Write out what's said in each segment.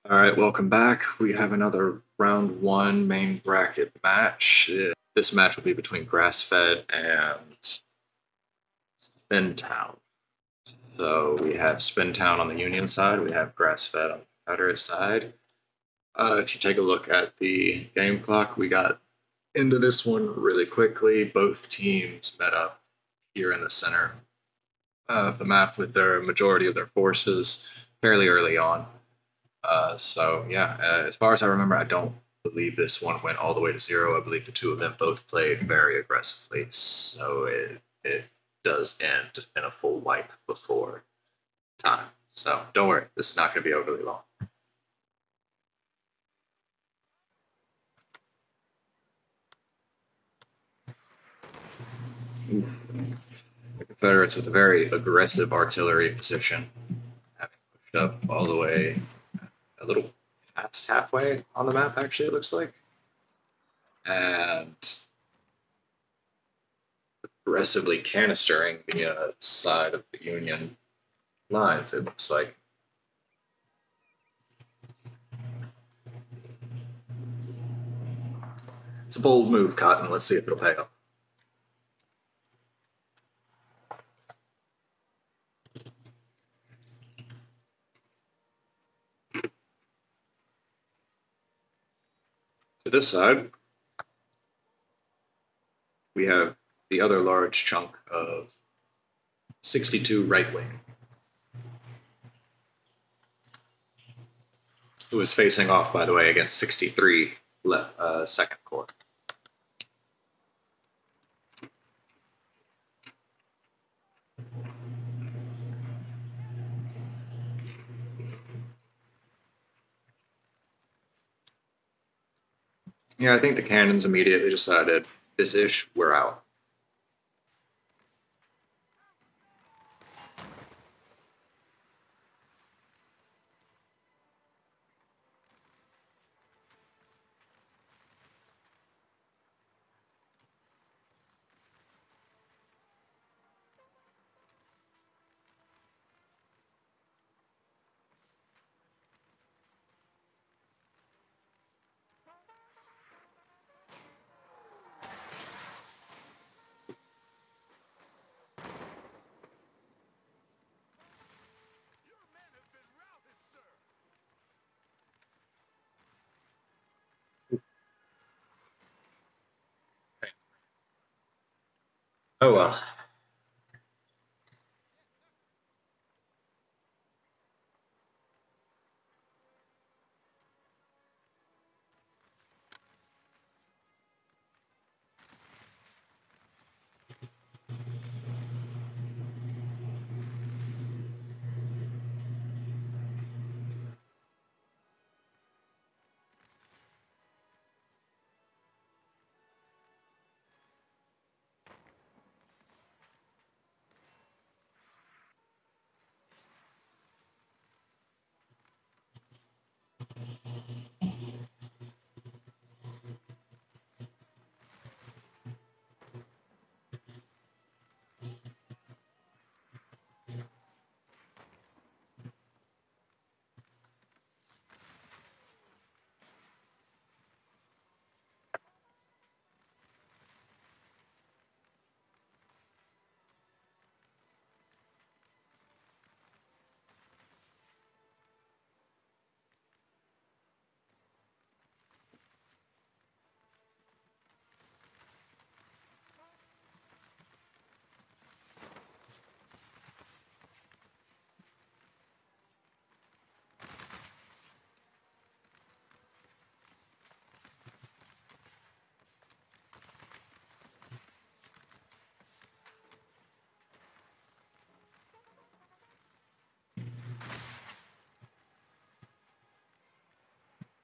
All right, welcome back. We have another round one main bracket match. This match will be between Grass-Fed and Spintown. So we have Spintown on the Union side, we have Grass-Fed on the Confederate side. If you take a look at the game clock, we got into this one really quickly. Both teams met up here in the center of the map with their majority of their forces fairly early on. As far as I remember, I don't believe this one went all the way to 0. I believe the two of them both played very aggressively, so it does end in a full wipe before time. So don't worry, this is not going to be overly long. The Confederates with a very aggressive artillery position, having pushed up all the way a little past halfway on the map, actually, it looks like. And aggressively canistering the side of the Union lines, it looks like. It's a bold move, Cotton. Let's see if it'll pay off. To this side, we have the other large chunk of 62 right wing, who is facing off, by the way, against 63 second corps. Yeah, I think the cannons immediately decided, this ish, we're out. Oh well.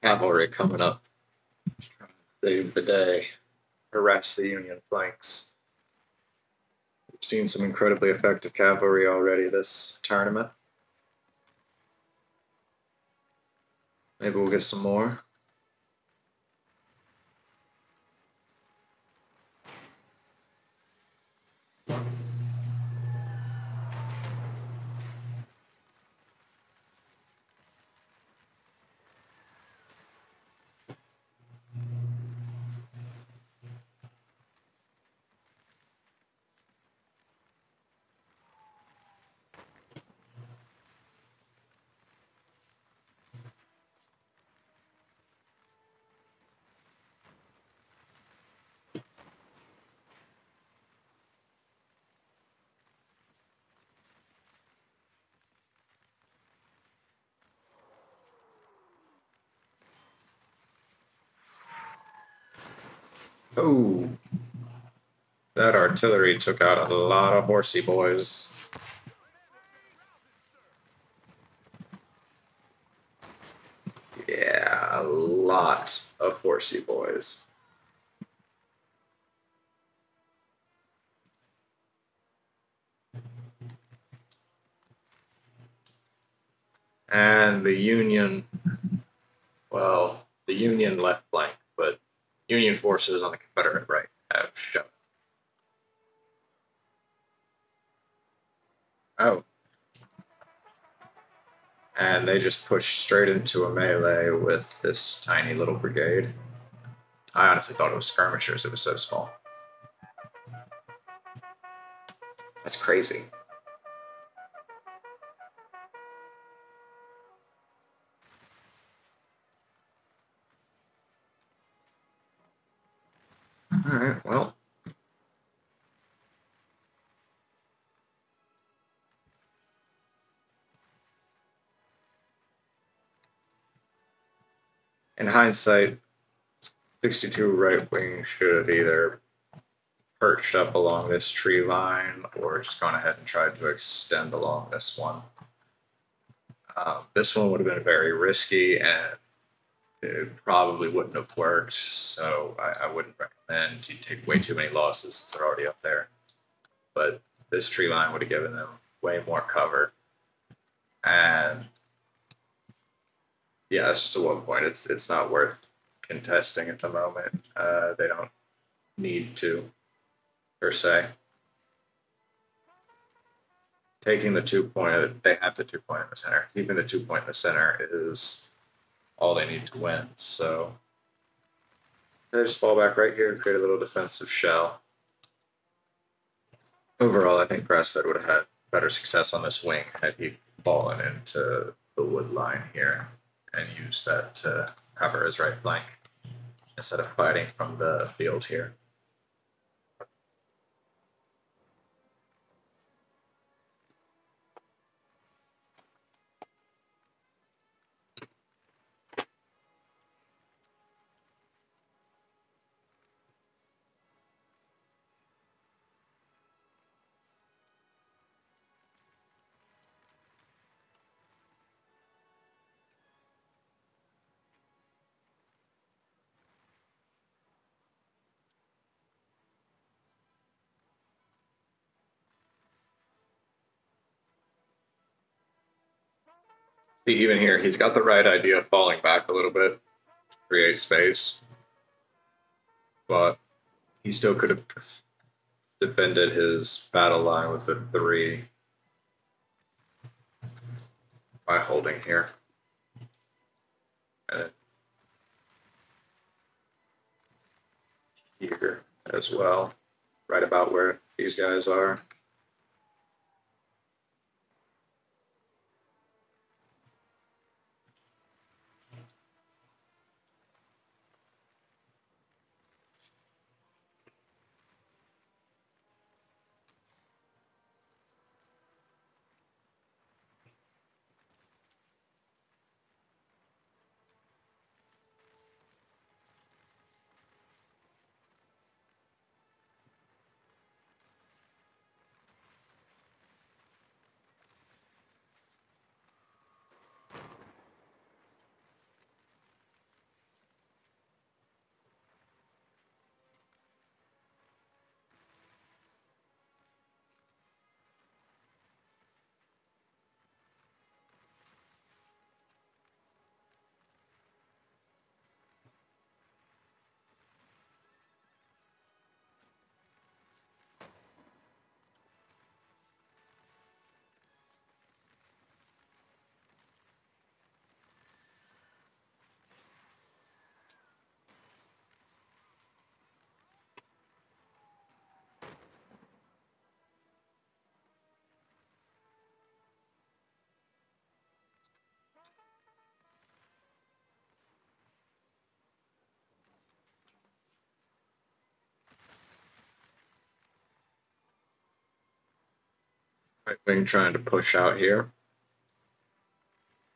Cavalry coming up, trying to save the day, harass the Union flanks. We've seen some incredibly effective cavalry already this tournament. Maybe we'll get some more. Oh, that artillery took out a lot of horsey boys. Yeah, a lot of horsey boys. And the Union, well, the Union left flank, but Union forces on the Confederate right have shown. Oh. And they just pushed straight into a melee with this tiny little brigade. I honestly thought it was skirmishers, it was so small. That's crazy. Alright, well. In hindsight, 62 right wing should have either perched up along this tree line or just gone ahead and tried to extend along this one. This one would have been very risky and it probably wouldn't have worked, so I wouldn't recommend. You take way too many losses since they're already up there. But this tree line would have given them way more cover. And yeah, it's just at one point. It's not worth contesting at the moment. They don't need to, per se. Taking the 2 point, they have the 2 point in the center. Keeping the 2 point in the center is all they need to win. So they just fall back right here and create a little defensive shell. Overall, I think Grass-Fed would have had better success on this wing had he fallen into the wood line here and used that to cover his right flank instead of fighting from the field here. See, even here, he's got the right idea of falling back a little bit to create space, but he still could have defended his battle line with the 3 by holding here. And here as well, right about where these guys are. Right wing trying to push out here,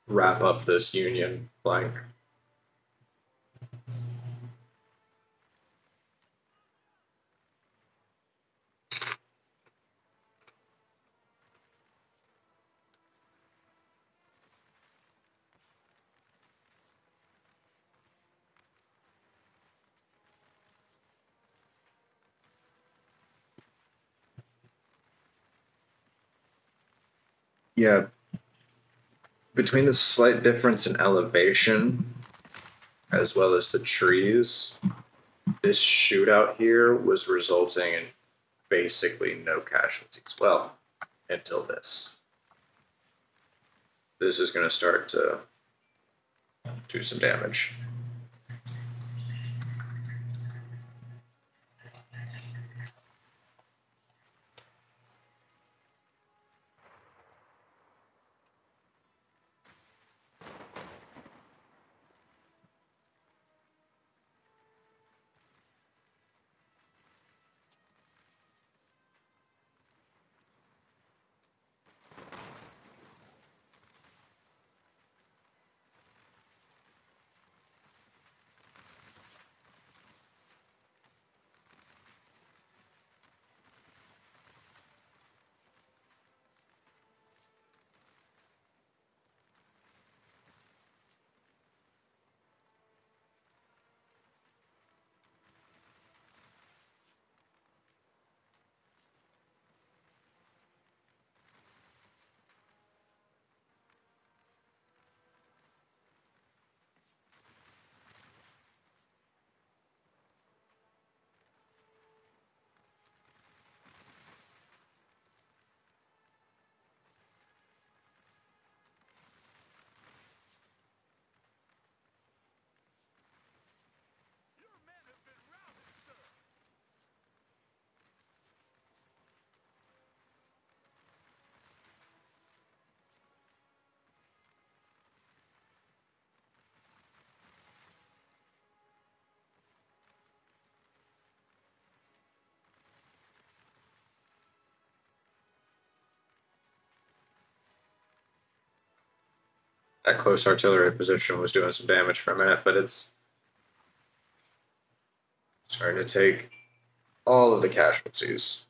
wrap up this Union flank. Yeah, between the slight difference in elevation as well as the trees, this shootout here was resulting in basically no casualties. Well, until this. This is going to start to do some damage. That close artillery position was doing some damage for a minute, but it's starting to take all of the casualties.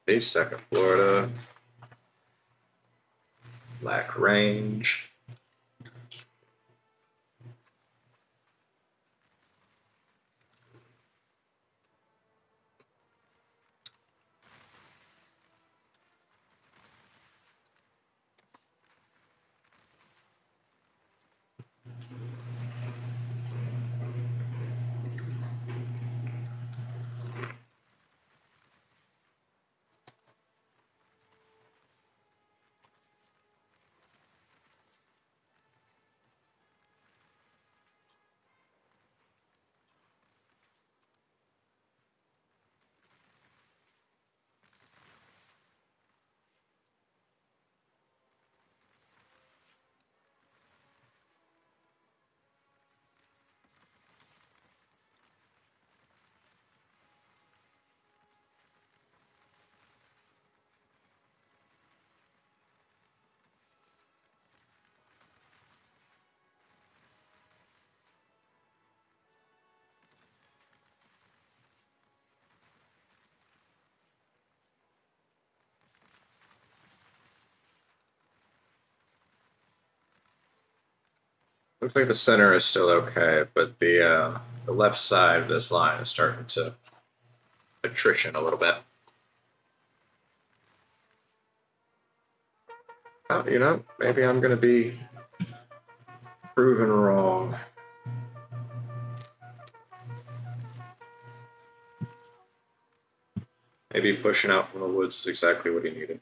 The second Florida, lack range. Looks like the center is still okay, but the left side of this line is starting to attrition a little bit. Oh, you know, maybe I'm going to be proven wrong. Maybe pushing out from the woods is exactly what he needed.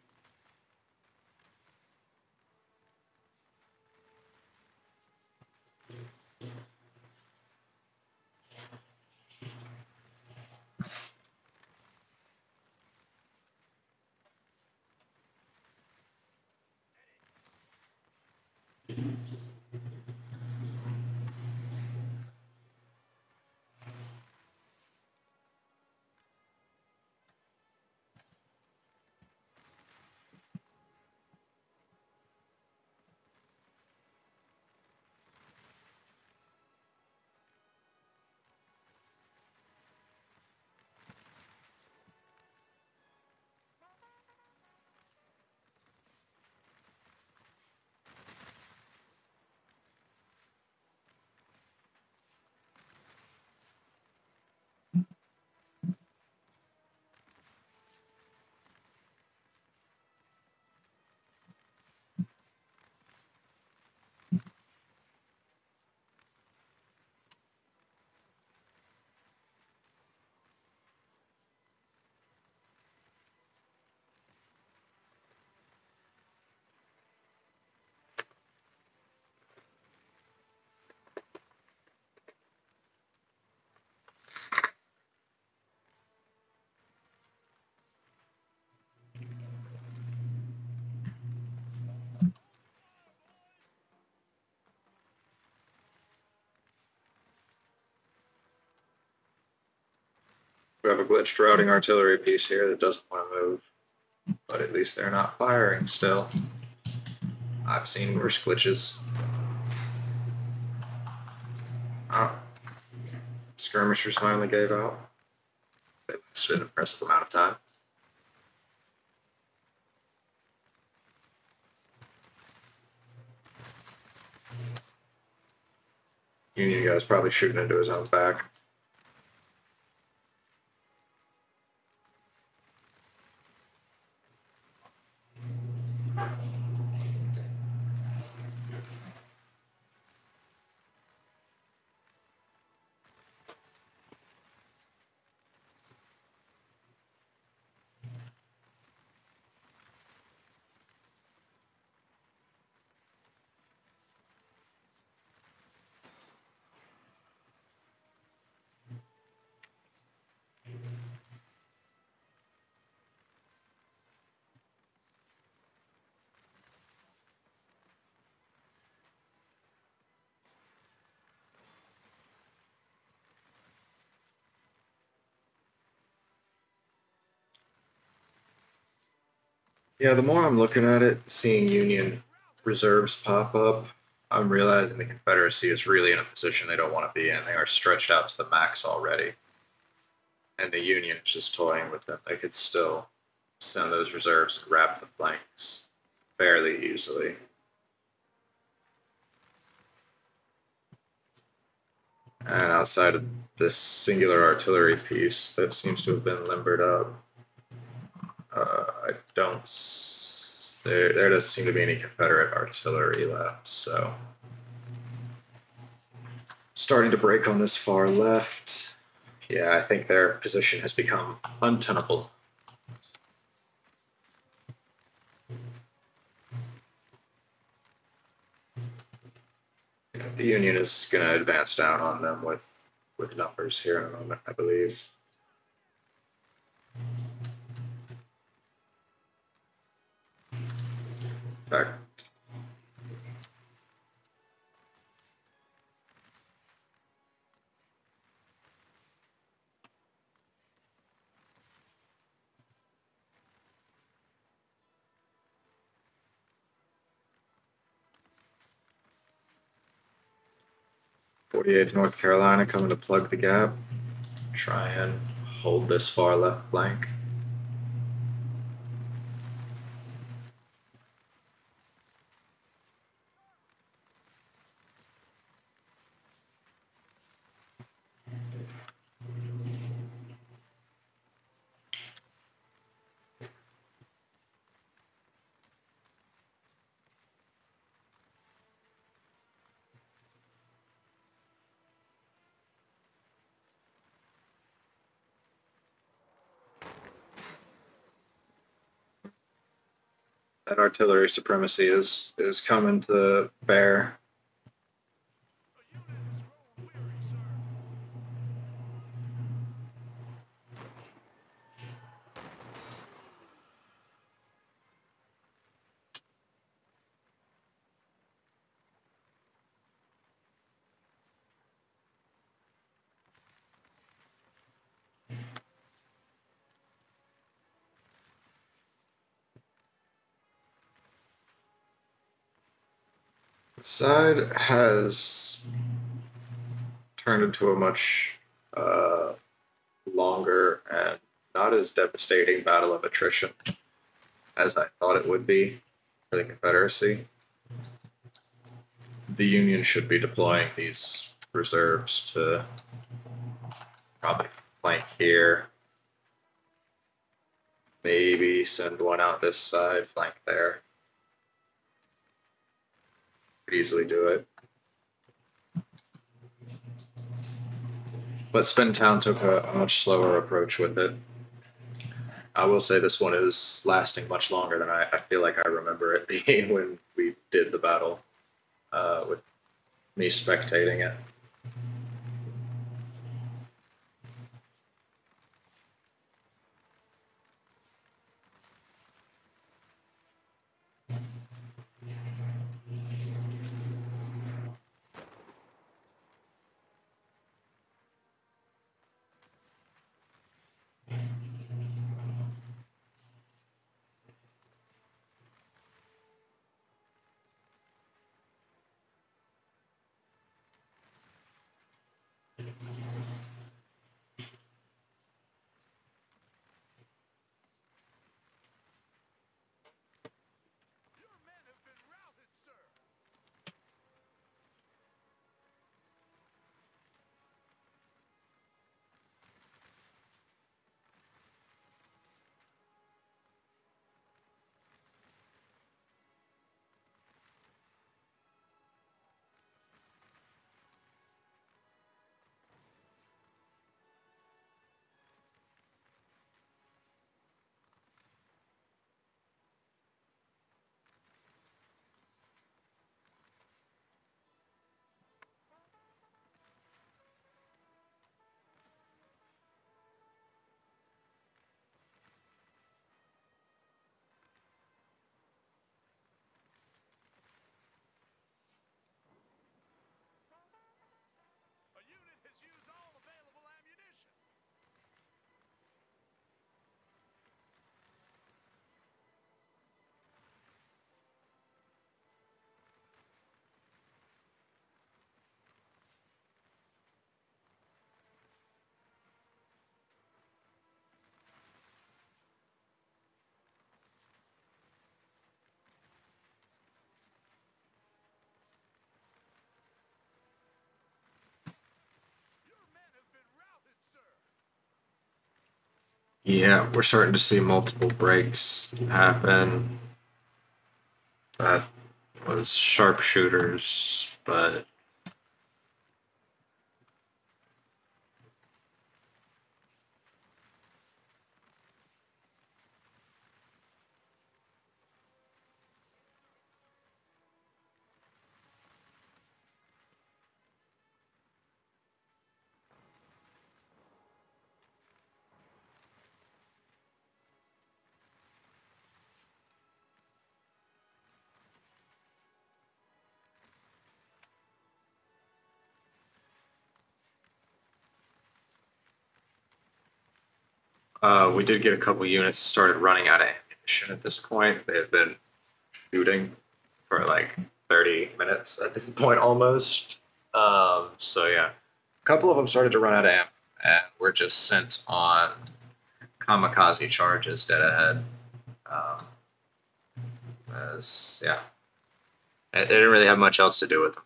We have a glitched routing artillery piece here that doesn't want to move, but at least they're not firing still. I've seen worse glitches. Oh. Skirmishers finally gave out. They lasted an impressive amount of time. Union guy's probably shooting into his own back. Yeah, the more I'm looking at it, seeing Union reserves pop up, I'm realizing the Confederacy is really in a position they don't want to be in. They are stretched out to the max already. And the Union is just toying with them. They could still send those reserves and wrap the flanks fairly easily. And outside of this singular artillery piece that seems to have been limbered up, I don't. There doesn't seem to be any Confederate artillery left, so starting to break on this far left. Yeah, I think their position has become untenable. The Union is going to advance down on them with numbers here in a moment, I believe. In fact, .48th North Carolina coming to plug the gap. Try and hold this far left flank. That artillery supremacy is coming to bear. The side has turned into a much longer and not as devastating battle of attrition as I thought it would be for the Confederacy. The Union should be deploying these reserves to probably flank here. Maybe send one out this side, flank there. Could easily do it. But Spintown took a much slower approach with it. I will say this one is lasting much longer than I feel like I remember it being when we did the battle with me spectating it. Yeah, we're starting to see multiple breaks happen. That was sharpshooters, but we did get a couple units started running out of ammunition at this point. They have been shooting for like 30 minutes at this point almost. So yeah, a couple of them started to run out of ammo, and we're just sent on kamikaze charges dead ahead. Um, as yeah, they didn't really have much else to do with them.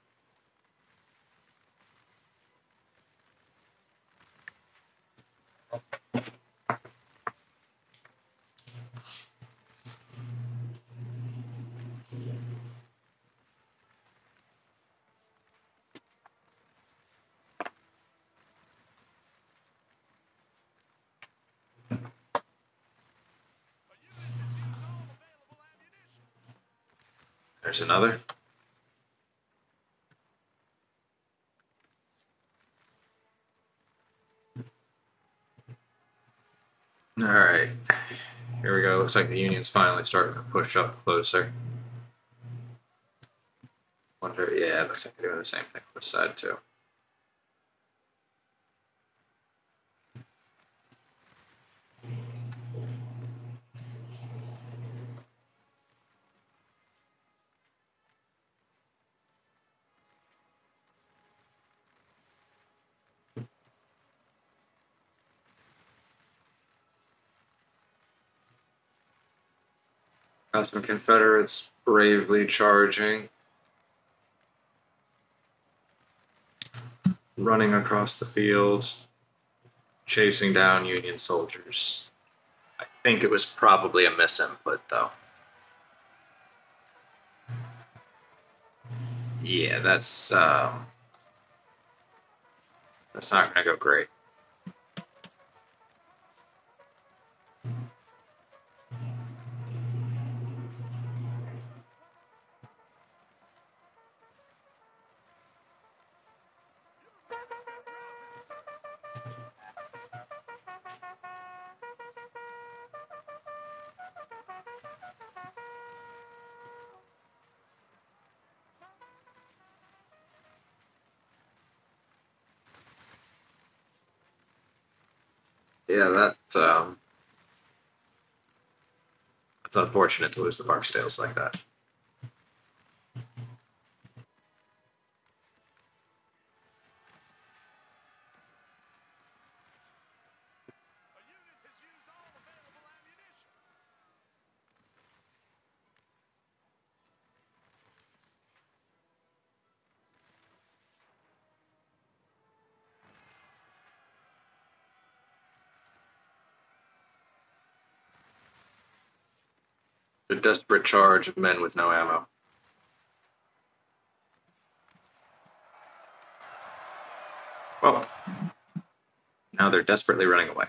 There's another. All right, here we go. Looks like the Union's finally starting to push up closer. Wonder, yeah, it looks like they're doing the same thing on this side too. Got some Confederates bravely charging, running across the field, chasing down Union soldiers. I think it was probably a misinput, though. Yeah, that's not going to go great. Yeah, that's unfortunate to lose the Barksdales like that. The desperate charge of men with no ammo. Well, now they're desperately running away.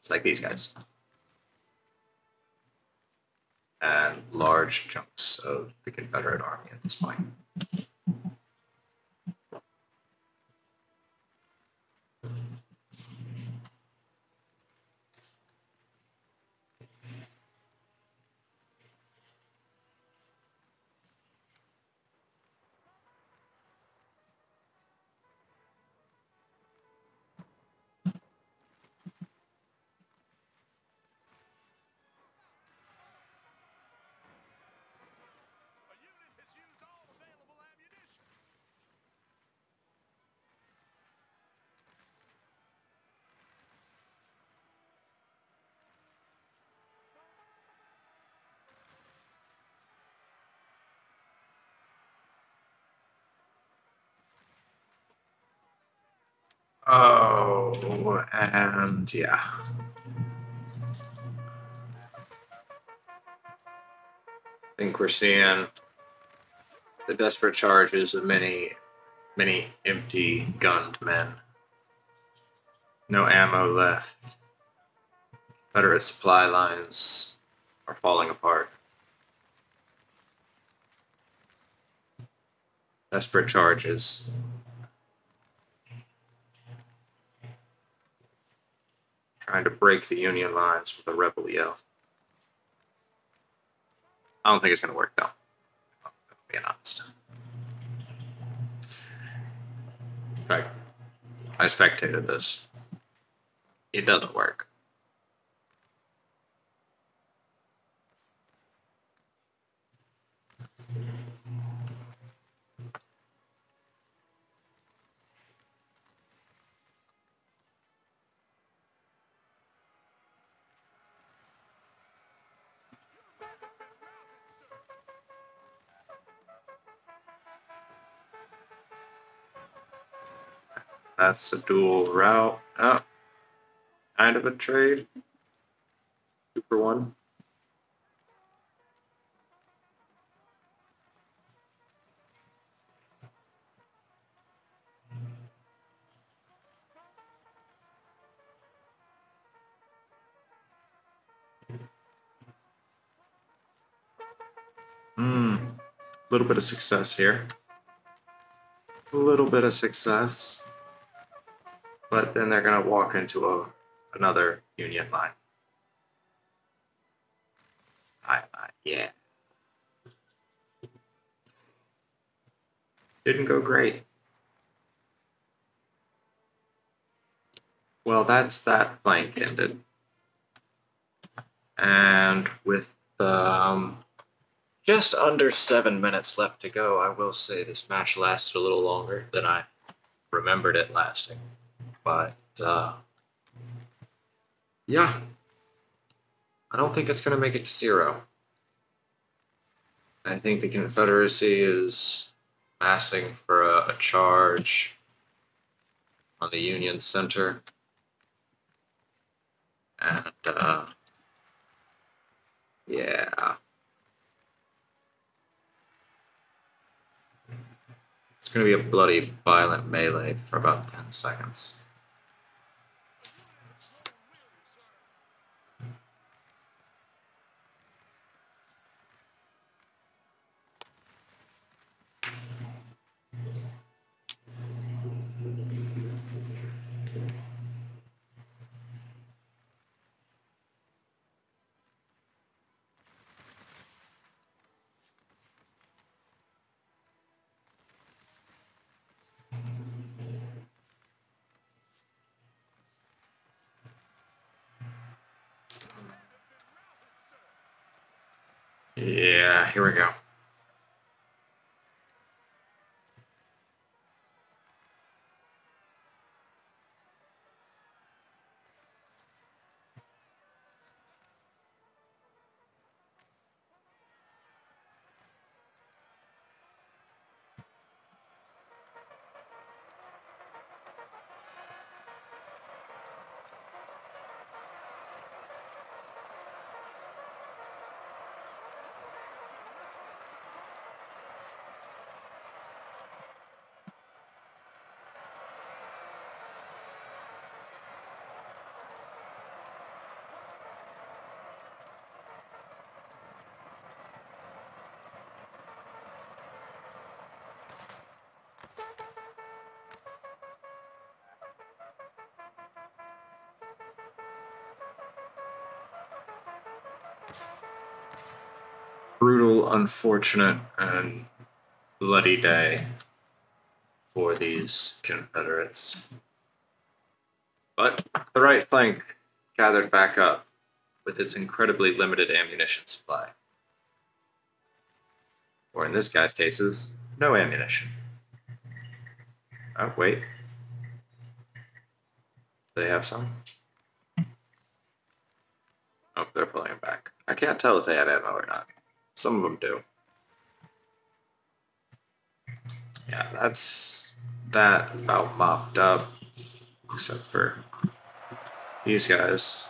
Just like these guys. And large chunks of the Confederate army at this point. Oh, and yeah. I think we're seeing the desperate charges of many empty gunned men. No ammo left. Confederate supply lines are falling apart. Desperate charges. Trying to break the Union lines with a rebel yell. I don't think it's going to work, though. I'm being honest. In fact, I spectated this. It doesn't work. That's a dual route. Oh, kind of a trade. 2-for-1. A little bit of success here. A little bit of success. But then they're going to walk into another Union line. Yeah. Didn't go great. Well, that's that flank ended. And with just under 7 minutes left to go, I will say this match lasted a little longer than I remembered it lasting. But, yeah. I don't think it's going to make it to 0. I think the Confederacy is massing for a charge on the Union center. And, yeah. It's going to be a bloody, violent melee for about 10 seconds. Yeah, here we go. Brutal, unfortunate, and bloody day for these Confederates. But the right flank gathered back up with its incredibly limited ammunition supply. Or in this guy's cases, no ammunition. Oh, wait. They have some? Oh, they're pulling it back. I can't tell if they have ammo or not. Some of them do. Yeah, that's that about mopped up. except for these guys.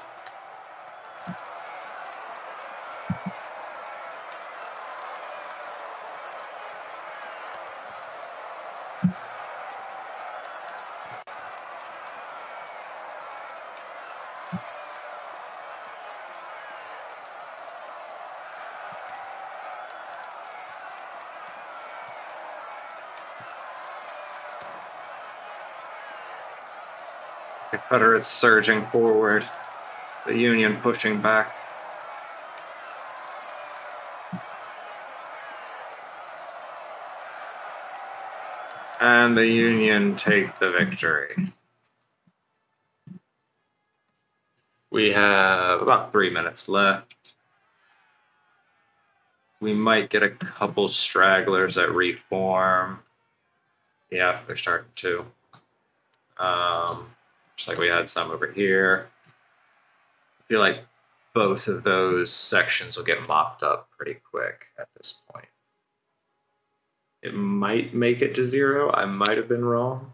Confederates surging forward, the Union pushing back. And the Union take the victory. We have about 3 minutes left. We might get a couple stragglers that reform. Yeah, they're starting to. Just like we had some over here. I feel like both of those sections will get mopped up pretty quick at this point. It might make it to 0. I might have been wrong.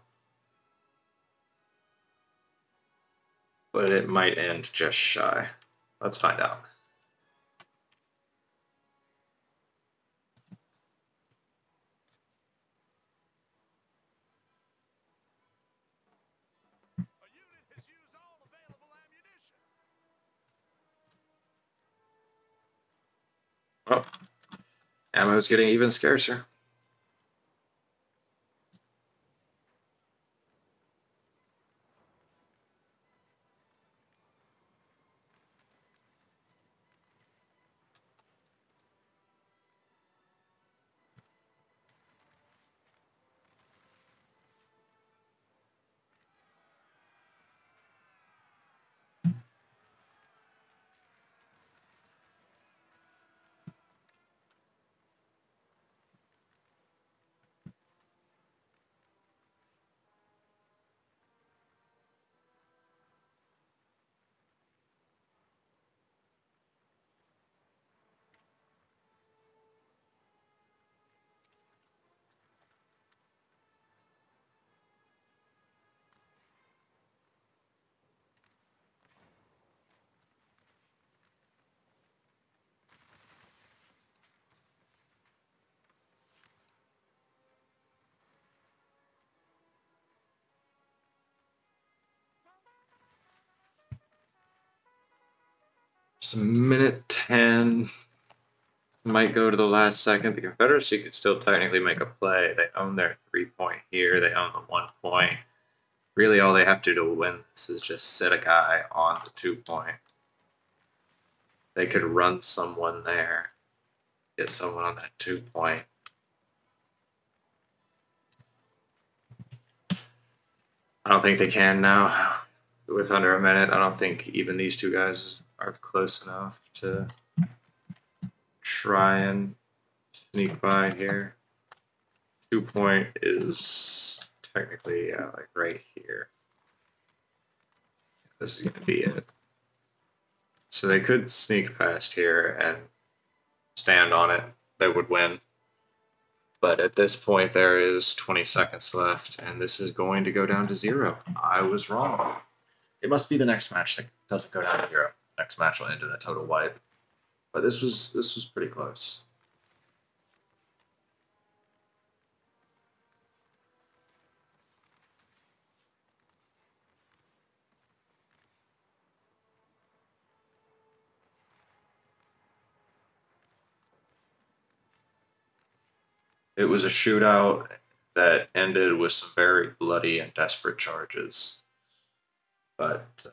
But it might end just shy. Let's find out. Oh, ammo's getting even scarcer. Just a minute 10. Might go to the last second. The Confederacy could still technically make a play. They own their 3-point here. They own the 1 point. Really, all they have to do to win this is just sit a guy on the 2-point. They could run someone there. Get someone on that 2-point. I don't think they can now. With under a minute, I don't think even these two guys are close enough to try and sneak by here. 2-point is technically like right here. This is going to be it. So they could sneak past here and stand on it. They would win. But at this point, there is 20 seconds left, and this is going to go down to 0. I was wrong. It must be the next match that doesn't go down to 0. Next match will end in a total wipe. But this was pretty close. It was a shootout that ended with some very bloody and desperate charges. But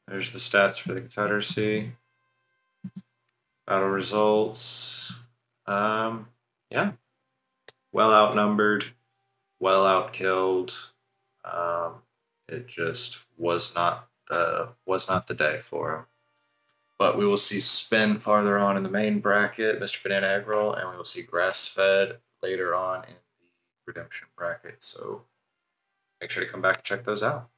there's the stats for the Confederacy. Battle results. Yeah. Well outnumbered, well outkilled. It just was not the day for him. But we will see Spin farther on in the main bracket, Mr. Banana Egg Roll, and we will see Grass Fed later on in the Redemption bracket. So make sure to come back and check those out.